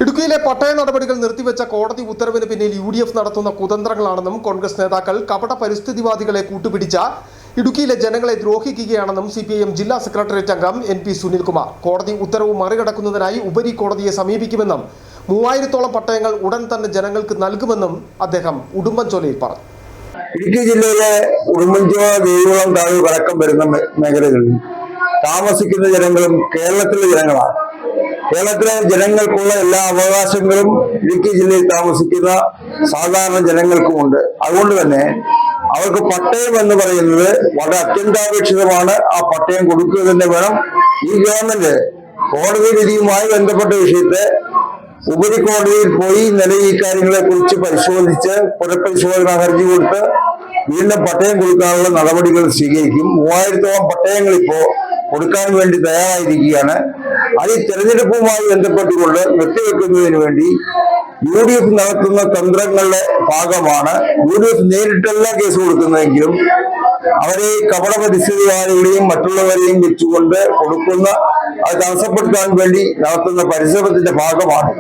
ഇടുക്കിയിലെ പട്ടയ നടപടികൾ നിർത്തിവെച്ച കോടതി ഉത്തരവിന് പിന്നിൽ UDF നടത്തുന്ന കുതന്ത്രങ്ങളാണെന്നും കോൺഗ്രസ് നേതാക്കൾ കപട പരിസ്ഥിതിവാദികളെ കൂട്ടുപിടിച്ച ഇടുക്കിയിലെ ജനങ്ങളെ ദ്രോഹിക്കുകയാണെന്നും CPIM ജില്ലാ സെക്രട്ടേറിയറ്റ് അംഗം NP സുനിൽകുമാർ കോടതി ഉത്തരവ് മറികടക്കുന്നതിനായി ഉപരി കോടതിയെ സമീപിക്കുമെന്നും 3000-ഓളം പട്ടയങ്ങൾ ഉടൻ തന്നെ ജനങ്ങൾക്ക് നൽകുമെന്നും അദ്ദേഹം ഉടുമ്പൻചോലയിൽ പറഞ്ഞു. ഇടുക്കി ജില്ലയിലെ ഉടുമ്പൻചോല ദേവികുളം താഴെ വടക്കം വരുന്ന മേഖലകളിൽ താമസിക്കുന്ന ജനങ്ങളും കേരളത്തിലെ ജനങ്ങളാണ്. കേരളത്തിലെ ജനങ്ങൾക്കുള്ള എല്ലാ അവകാശങ്ങളും ഇടുക്കി ജില്ലയിൽ താമസിക്കുന്ന സാധാരണ ജനങ്ങൾക്കുമുണ്ട്. അതുകൊണ്ട് തന്നെ അവർക്ക് പട്ടയം എന്ന് പറയുന്നത് വളരെ അത്യന്താപേക്ഷിതമാണ്. ആ പട്ടയം കൊടുക്കുക തന്നെ വേണം. ഈ ഗവൺമെന്റ് കോടതി വിധിയുമായി ബന്ധപ്പെട്ട വിഷയത്തെ ഉപരിക്കോടതിയിൽ പോയി ഇന്നലെ ഈ കാര്യങ്ങളെ കുറിച്ച് പരിശോധിച്ച് പുനഃപരിശോധന ഹർജി കൊടുത്ത് വീണ്ടും പട്ടയം കൊടുക്കാനുള്ള നടപടികൾ സ്വീകരിക്കും. 3000-ഓളം പട്ടയങ്ങൾ ഇപ്പോ കൊടുക്കാൻ വേണ്ടി തയ്യാറായിരിക്കുകയാണ്. അത് ഈ തെരഞ്ഞെടുപ്പുമായി ബന്ധപ്പെട്ടുകൊണ്ട് നിർത്തിവെക്കുന്നതിന് വേണ്ടി UDF നടത്തുന്ന തന്ത്രങ്ങളുടെ ഭാഗമാണ്. UDF നേരിട്ടല്ല കേസ് കൊടുക്കുന്നതെങ്കിലും അവരെ കപട പരിസ്ഥിതിവാദികളെയും മറ്റുള്ളവരെയും വെച്ചുകൊണ്ട് കൊടുക്കുന്ന അത് തടസ്സപ്പെടുത്താൻ വേണ്ടി നടത്തുന്ന പരിശ്രമത്തിന്റെ ഭാഗമാണ്.